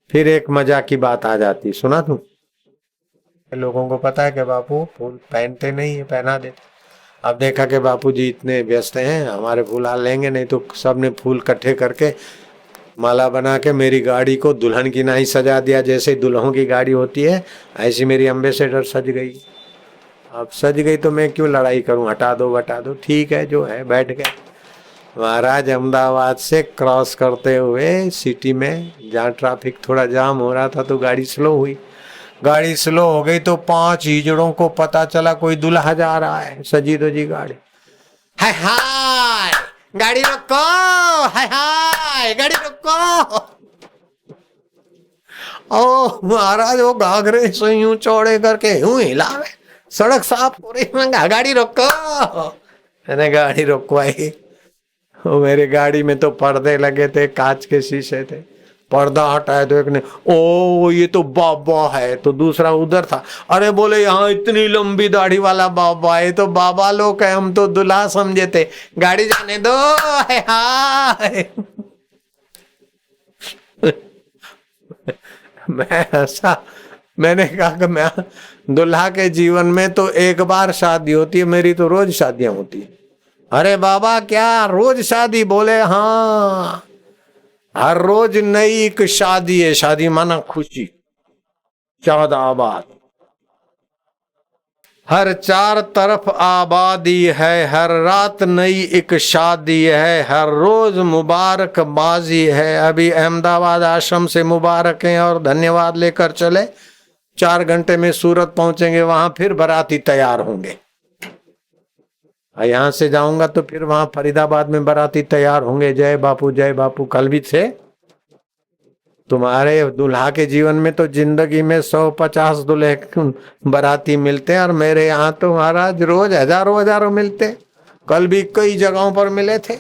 फिर एक मजा की बात आ जाती, सुना तुम? लोगों को पता है कि बापू फूल पहनते नहीं है, पहना देते। अब देखा कि बापूजी इतने व्यस्त हैं, हमारे फूल हाल लेंगे नहीं, तो सबने फूल इकट्ठे करके माला बना के मेरी गाड़ी को दुल्हन की नाई सजा दिया। जैसे दुल्हों की गाड़ी होती है ऐसी मेरी एम्बेसडर सज गई। अब सज गई तो मैं क्यों लड़ाई करूं, हटा दो बटा दो, ठीक है जो है, बैठ गए। महाराज अहमदाबाद से क्रॉस करते हुए सिटी में जहाँ ट्रैफिक थोड़ा जाम हो रहा था तो गाड़ी स्लो हुई। गाड़ी स्लो हो गई तो 5 हिजड़ों को पता चला कोई दूल्हा जा रहा है, सजी धजी गाड़ी। हाय हाय गाड़ी रोको, हाय हाय गाड़ी रोको। ओ महाराज वो घाघरे से यूं चौड़े करके यूं हिलावे, सड़क साफ हो रही, मैं गाड़ी रोको। मैंने गाड़ी रोकवाई। वो मेरी गाड़ी में तो पर्दे लगे थे, कांच के शीशे थे। पर्दा हटाया तो एक ने, ओ ये तो बाबा है, तो दूसरा उधर था। अरे बोले यहाँ इतनी लंबी दाढ़ी वाला बाबा है, तो बाबा लोग है, हम तो दूल्हा समझे थे, गाड़ी जाने दो। हाय हाय। मैं हंसा। मैंने कहा कि मैं दूल्हा के जीवन में तो एक बार शादी होती है, मेरी तो रोज शादियां होती है। अरे बाबा क्या रोज शादी? बोले हाँ, हर रोज नई एक शादी है। शादी माना खुशी, शाद आबाद, हर चार तरफ आबादी है, हर रात नई एक शादी है, हर रोज मुबारकबाजी है। अभी अहमदाबाद आश्रम से मुबारक हैं और धन्यवाद लेकर चले, 4 घंटे में सूरत पहुंचेंगे, वहां फिर बाराती तैयार होंगे। यहां से जाऊंगा तो फिर वहां फरीदाबाद में बाराती तैयार होंगे। जय बापू जय बापू। कल भी थे। तुम्हारे दूल्हा के जीवन में तो जिंदगी में 150 दूल्हे बाराती मिलते हैं, और मेरे यहाँ तो महाराज रोज हजारों हजारों मिलते। कल भी कई जगहों पर मिले थे।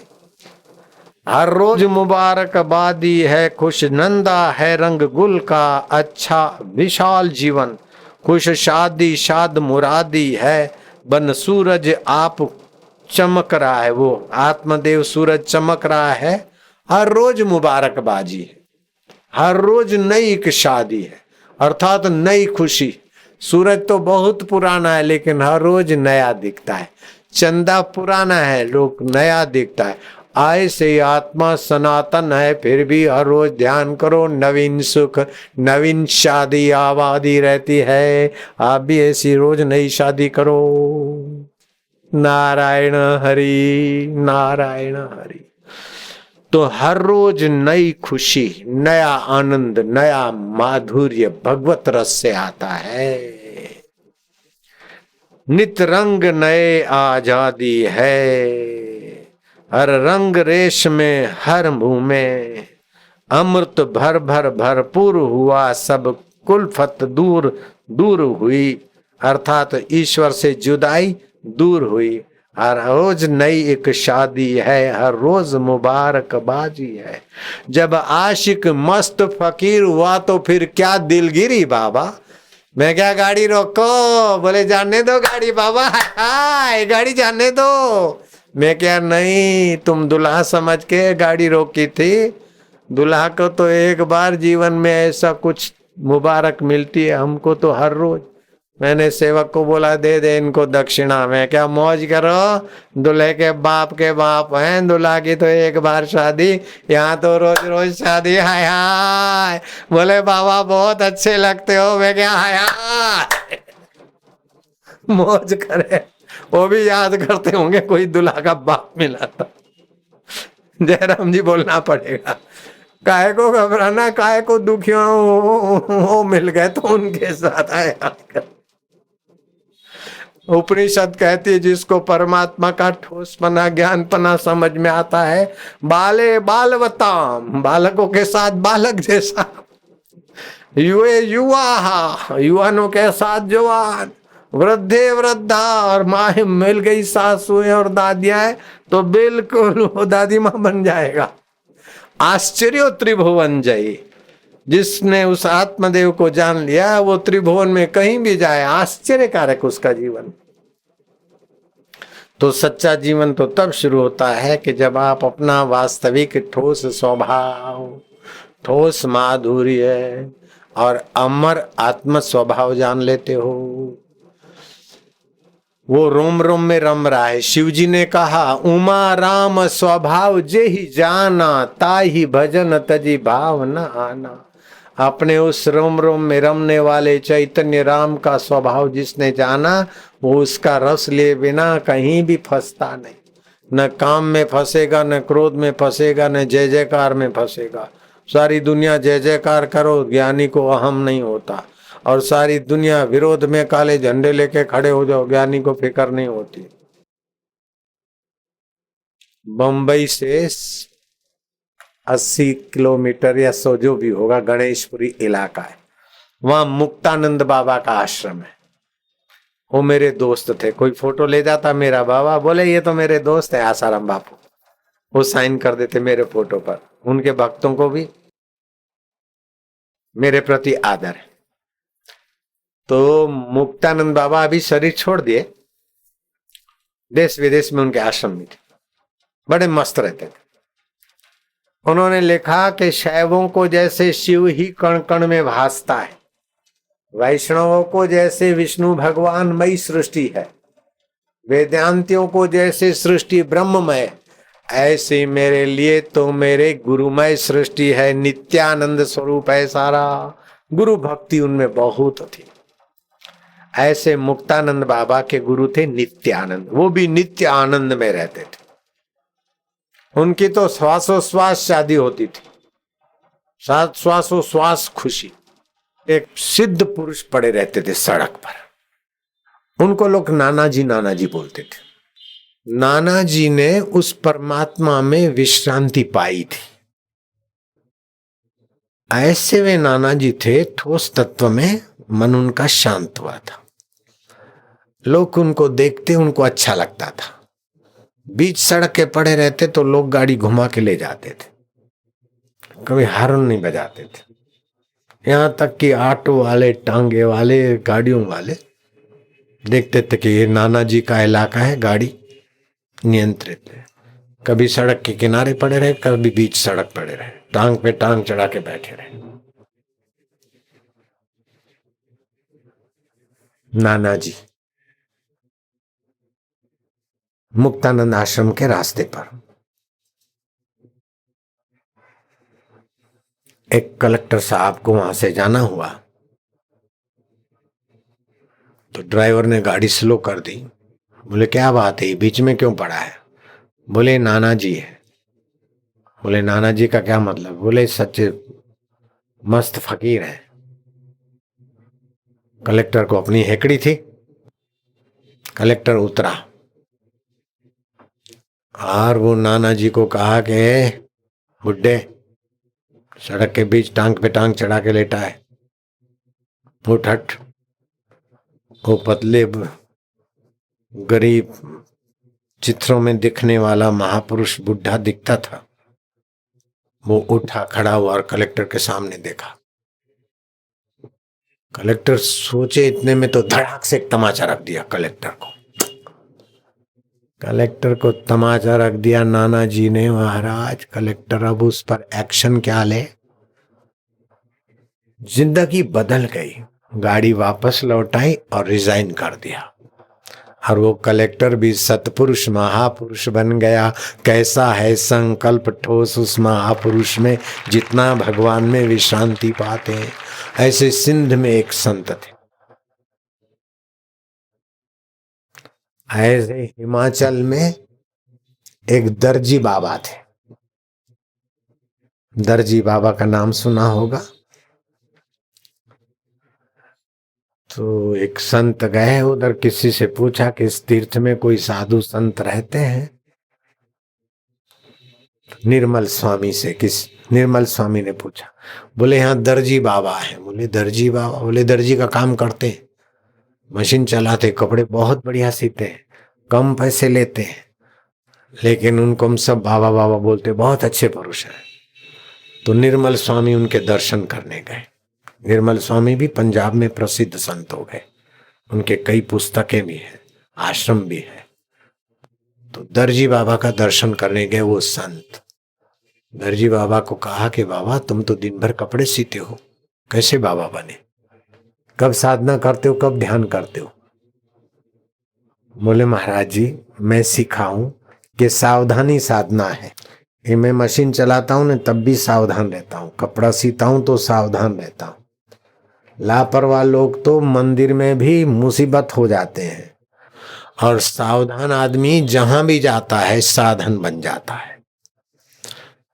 हर रोज मुबारकबादी है, खुश नंदा है रंग गुल का, अच्छा विशाल जीवन, खुश शादी शाद मुरादी है, बन सूरज आप चमक रहा है, वो आत्मदेव सूरज चमक रहा है। हर रोज मुबारकबाजी है, हर रोज नई एक शादी है, अर्थात नई खुशी। सूरज तो बहुत पुराना है लेकिन हर रोज नया दिखता है। चंदा पुराना है, लोग नया दिखता है। आय से आत्मा सनातन है, फिर भी हर रोज ध्यान करो, नवीन सुख नवीन शादी आबादी रहती है। आप भी ऐसी रोज नई शादी करो। नारायण हरि नारायण हरि। तो हर रोज नई खुशी, नया आनंद, नया माधुर्य भगवत रस से आता है। नित रंग नए आजादी है, हर रंग रेश में हर मुंह में, अमृत भर भर भरपूर हुआ, सब कुलफत दूर दूर हुई, अर्थात ईश्वर से जुदाई दूर हुई। हर रोज नई एक शादी है, हर रोज मुबारकबाजी है। जब आशिक मस्त फकीर हुआ तो फिर क्या दिलगिरी बाबा। मैं क्या गाड़ी रोको, बोले जाने दो गाड़ी बाबा, हाय गाड़ी जाने दो। मैं क्या नहीं, तुम दुल्हा समझ के गाड़ी रोकी थी। दुल्हा को तो एक बार जीवन में ऐसा कुछ मुबारक मिलती है, हमको तो हर रोज। मैंने सेवक को बोला दे दे इनको दक्षिणा। मैं क्या मौज करो, दूल्हे के बाप हैं, दूल्हा की तो एक बार शादी, यहाँ तो रोज रोज शादी। हाय हाय। बोले बाबा बहुत अच्छे लगते हो। मैं क्या हाय हाय। मौज करे। वो भी याद करते होंगे कोई दूल्हा का बाप मिला था। जयराम जी बोलना पड़ेगा, काहे को घबराना, काहे को दुखिया हो मिल गए तो उनके साथ आया। उपनिषद कहती है जिसको परमात्मा का ठोसपना ज्ञानपना समझ में आता है, बाले बालवताम, बालकों के साथ बालक जैसा, युवे युवा, युवानों के साथ जवान, वृद्धे वृद्धा, और माँ मिल गई सासुएं और दादियां तो बिल्कुल वो दादी माँ बन जाएगा। आश्चर्य त्रिभुवन जय। जिसने उस आत्मदेव को जान लिया वो त्रिभुवन में कहीं भी जाए, आश्चर्यकारक उसका जीवन। तो सच्चा जीवन तो तब शुरू होता है कि जब आप अपना वास्तविक ठोस स्वभाव, ठोस माधुर्य और अमर आत्म स्वभाव जान लेते हो। वो रोम रोम में रम रहा है। शिव जी ने कहा उमा राम स्वभाव जे ही जाना, ताही भजन तजी भाव न आना। अपने उस रोम रोम में रमने वाले चैतन्य राम का स्वभाव जिसने जाना, वो उसका रस लिए बिना कहीं भी फंसता नहीं। न काम में फंसेगा, न क्रोध में फंसेगा, न जय जयकार में फंसेगा। सारी दुनिया जय जयकार करो, ज्ञानी को अहम नहीं होता। और सारी दुनिया विरोध में काले झंडे लेके खड़े हो जाओ, ज्ञानी को फिक्र नहीं होती। बंबई से 80 किलोमीटर या 100 जो भी होगा, गणेशपुरी इलाका है। वहां मुक्तानंद बाबा का आश्रम है। वो मेरे दोस्त थे। कोई फोटो ले जाता मेरा बाबा, बोले ये तो मेरे दोस्त है आसाराम बापू, वो साइन कर देते मेरे फोटो पर। उनके भक्तों को भी मेरे प्रति आदर है। तो मुक्तानंद बाबा अभी शरीर छोड़ दिए, देश विदेश में उनके आश्रम में थे, बड़े मस्त रहते थे। उन्होंने लिखा कि शैवों को जैसे शिव ही कण कण में भासता है, वैष्णवों को जैसे विष्णु भगवानमयी सृष्टि है, वेदांतियों को जैसे सृष्टि ब्रह्ममय, ऐसे मेरे लिए तो मेरे गुरुमय सृष्टि है। नित्यानंद स्वरूप है सारा, गुरु भक्ति उनमें बहुत थी। ऐसे मुक्तानंद बाबा के गुरु थे नित्यानंद, वो भी नित्य आनंद में रहते थे। उनकी तो श्वासोश्वास शादी होती थी, श्वासोश्वास खुशी। एक सिद्ध पुरुष पड़े रहते थे सड़क पर, उनको लोग नाना जी बोलते थे। नाना जी ने उस परमात्मा में विश्रांति पाई थी। ऐसे वे नाना जी थे, ठोस तत्व में मन उनका शांत हुआ था। लोग उनको देखते उनको अच्छा लगता था। बीच सड़क के पड़े रहते तो लोग गाड़ी घुमा के ले जाते थे, कभी हार्न नहीं बजाते थे। यहां तक कि ऑटो वाले, टांगे वाले, गाड़ियों वाले देखते थे कि ये नाना जी का इलाका है, गाड़ी नियंत्रित है। कभी सड़क के किनारे पड़े रहे, कभी बीच सड़क पड़े रहे, टांग पे टांग चढ़ा के बैठे रहे। नाना जी मुक्तानंद आश्रम के रास्ते पर एक कलेक्टर साहब को वहां से जाना हुआ, तो ड्राइवर ने गाड़ी स्लो कर दी। बोले क्या बात है, बीच में क्यों पड़ा है? बोले नाना जी है। बोले नाना जी का क्या मतलब? बोले सच्चे मस्त फकीर है। कलेक्टर को अपनी हेकड़ी थी। कलेक्टर उतरा और वो नाना जी को कहा कि बुड्ढे, सड़क के बीच टांग पे टांग चढ़ा के लेटा है, उठ हट। वो पतले गरीब चित्रों में दिखने वाला महापुरुष बुढ़ा दिखता था। वो उठा, खड़ा हुआ और कलेक्टर के सामने देखा। कलेक्टर सोचे इतने में तो धड़ाक से एक तमाचा रख दिया कलेक्टर को। कलेक्टर को तमाचा रख दिया नाना जी ने। महाराज कलेक्टर अब उस पर एक्शन क्या ले? जिंदगी बदल गई। गाड़ी वापस लौटाई और रिजाइन कर दिया। और वो कलेक्टर भी सतपुरुष महापुरुष बन गया। कैसा है संकल्प ठोस उस महापुरुष में, जितना भगवान में विश्रांति पाते हैं। ऐसे सिंध में एक संत थे, ऐसे हिमाचल में एक दर्जी बाबा थे। दर्जी बाबा का नाम सुना होगा। तो एक संत गए उधर, किसी से पूछा कि इस तीर्थ में कोई साधु संत रहते हैं? निर्मल स्वामी से, निर्मल स्वामी ने पूछा। बोले यहाँ दर्जी बाबा है। बोले दर्जी बाबा? बोले दर्जी का काम करते, मशीन चलाते, कपड़े बहुत बढ़िया सीते हैं, कम पैसे लेते हैं, लेकिन उनको हम सब बाबा बाबा बोलते, बहुत अच्छे पुरुष हैं। तो निर्मल स्वामी उनके दर्शन करने गए। निर्मल स्वामी भी पंजाब में प्रसिद्ध संत हो गए, उनके कई पुस्तकें भी हैं, आश्रम भी है। तो दर्जी बाबा का दर्शन करने गए वो संत। दर्जी बाबा को कहा कि बाबा तुम तो दिन भर कपड़े सीते हो, कैसे बाबा बने? कब साधना करते हो, कब ध्यान करते हो? बोले महाराज जी मैं सीखा हूं कि सावधानी साधना है। ये मैं मशीन चलाता हूं ना तब भी सावधान रहता हूं, कपड़ा सीता हूं तो सावधान रहता हूं। लापरवाह लोग तो मंदिर में भी मुसीबत हो जाते हैं, और सावधान आदमी जहां भी जाता है साधन बन जाता है।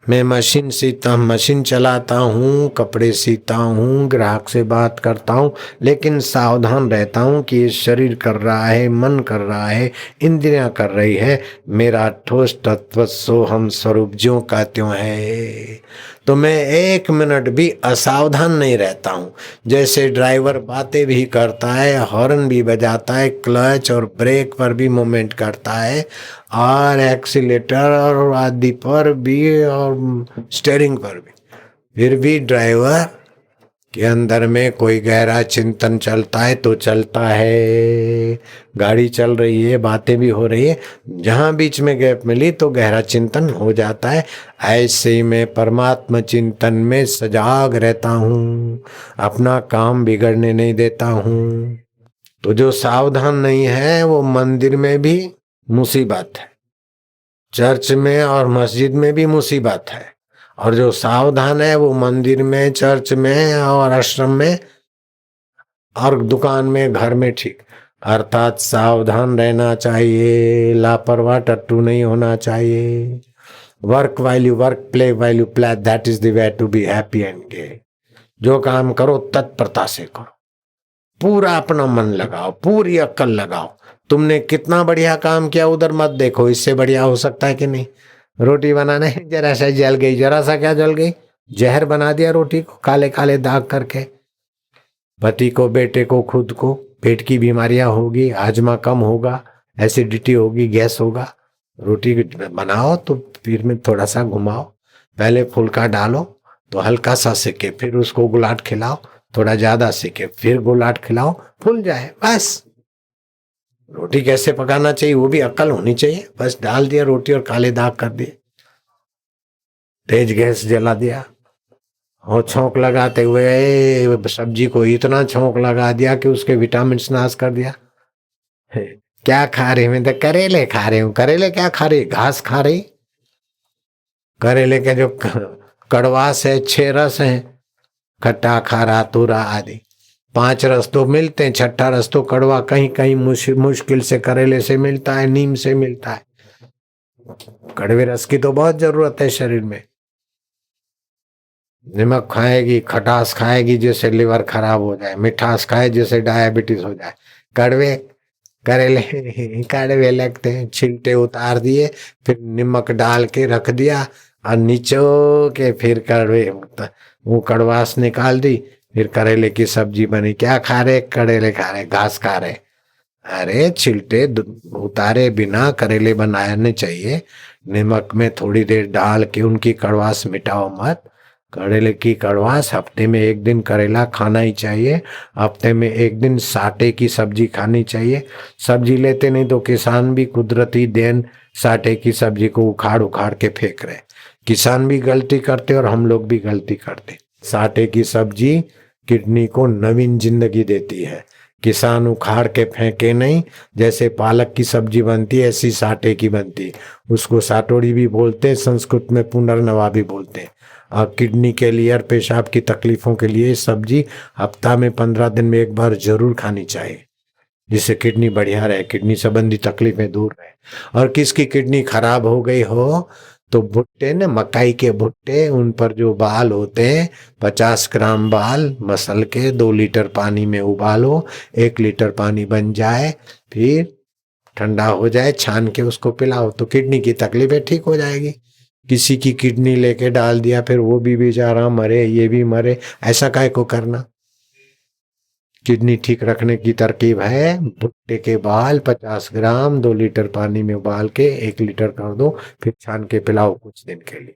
मैं मशीन चलाता हूँ, कपड़े सीता हूँ, ग्राहक से बात करता हूँ, लेकिन सावधान रहता हूँ कि ये शरीर कर रहा है, मन कर रहा है, इंद्रियां कर रही है, मेरा ठोस तत्व सोहम स्वरूप ज्यों का त्यों है। तो मैं 1 मिनट भी असावधान नहीं रहता हूँ। जैसे ड्राइवर बातें भी करता है, हॉर्न भी बजाता है, क्लच और ब्रेक पर भी मूवमेंट करता है, और एक्सीलेटर और आदि पर भी और स्टीयरिंग पर भी, फिर भी ड्राइवर के अंदर में कोई गहरा चिंतन चलता है तो चलता है। गाड़ी चल रही है, बातें भी हो रही है, जहां बीच में गैप मिली तो गहरा चिंतन हो जाता है। ऐसे ही मैं परमात्मा चिंतन में सजाग रहता हूँ, अपना काम बिगड़ने नहीं देता हूँ। तो जो सावधान नहीं है वो मंदिर में भी मुसीबत है, चर्च में और मस्जिद में भी मुसीबत है, और जो सावधान है वो मंदिर में, चर्च में और आश्रम में और दुकान में, घर में ठीक। अर्थात सावधान रहना चाहिए, लापरवाह टट्टू नहीं होना चाहिए। Work while you work, play while you play, that is the way to be happy and gay. जो काम करो तत्परता से करो, पूरा अपना मन लगाओ, पूरी अक्ल लगाओ। तुमने कितना बढ़िया काम किया उधर मत देखो, इससे बढ़िया हो सकता है कि नहीं। रोटी बनाने जरा सा जल गई, जरा सा क्या जल गई, जहर बना दिया रोटी को, काले काले दाग करके। पति को, बेटे को, खुद को पेट की बीमारियां होगी, हाजमा कम होगा, एसिडिटी होगी, गैस होगा। रोटी बनाओ तो फिर में थोड़ा सा घुमाओ, पहले फुल्का डालो तो हल्का सा सेके, फिर उसको गुलाट खिलाओ, थोड़ा ज्यादा सेके, फिर गुलाट खिलाओ, फूल जाए बस। रोटी कैसे पकाना चाहिए वो भी अक्ल होनी चाहिए। बस डाल दिया रोटी और काले दाग कर दिए, तेज गैस जला दिया, और छौंक लगाते हुए सब्जी को इतना छौंक लगा दिया कि उसके विटामिन नाश कर दिया। क्या खा रहे? मैं तो करेले खा रहे हूँ। करेले क्या खा रही? घास खा रही। करेले के जो कड़वास है, 6 रस है, खट्टा, खारा, तूरा आदि 5 रस तो मिलते हैं, 6ठा रस तो कड़वा कहीं कहीं मुश्किल से करेले से मिलता है, नीम से मिलता है। कड़वे रस की तो बहुत जरूरत है शरीर में। नमक खाएगी, खटास खाएगी जैसे लिवर खराब हो जाए, मिठास खाए जैसे डायबिटीज हो जाए। कड़वे करेले कड़वे लगते हैं, छिलटे उतार दिए, फिर नमक डाल के रख दिया, और नीचो के फिर कड़वे वो कड़वास निकाल दी, फिर करेले की सब्जी बनी। क्या खा रहे? करेले खा रहे, घास खा रहे। अरे छिलटे उतारे बिना करेले बनाने चाहिए, नमक में थोड़ी देर डाल के उनकी कड़वास मिटाओ मत। करेले की कड़वास, हफ्ते में 1 दिन करेला खाना ही चाहिए, हफ्ते में 1 दिन साटे की सब्जी खानी चाहिए। सब्जी लेते नहीं तो किसान भी कुदरती देन साटे की सब्जी को उखाड़ उखाड़ के फेंक रहे। किसान भी गलती करते और हम लोग भी गलती करते। साटे की सब्जी किडनी को नवीन जिंदगी देती है। किसान उखाड़ के फेंके नहीं, जैसे पालक की सब्जी बनती है ऐसी साटे की बनती, उसको साटोड़ी भी बोलते हैं, संस्कृत में पुनर्नवा भी बोलते हैं। और किडनी के लिए और पेशाब की तकलीफों के लिए सब्जी हफ्ता में 15 दिन में 1 बार जरूर खानी चाहिए, जिससे किडनी बढ़िया रहे, किडनी संबंधी तकलीफें दूर रहे। और किसकी किडनी खराब हो गई हो तो भुट्टे न, मकाई के भुट्टे, उन पर जो बाल होते हैं 50 ग्राम बाल मसल के 2 लीटर पानी में उबालो, 1 लीटर पानी बन जाए, फिर ठंडा हो जाए, छान के उसको पिलाओ तो किडनी की तकलीफें ठीक हो जाएगी। किसी की किडनी लेके डाल दिया, फिर वो भी बेचारा मरे, ये भी मरे, ऐसा काहे को करना। किडनी ठीक रखने की तरकीब है, भुट्टे के बाल 50 ग्राम 2 लीटर पानी में उबाल के 1 लीटर कर दो, फिर छान के पिलाओ कुछ दिन के लिए।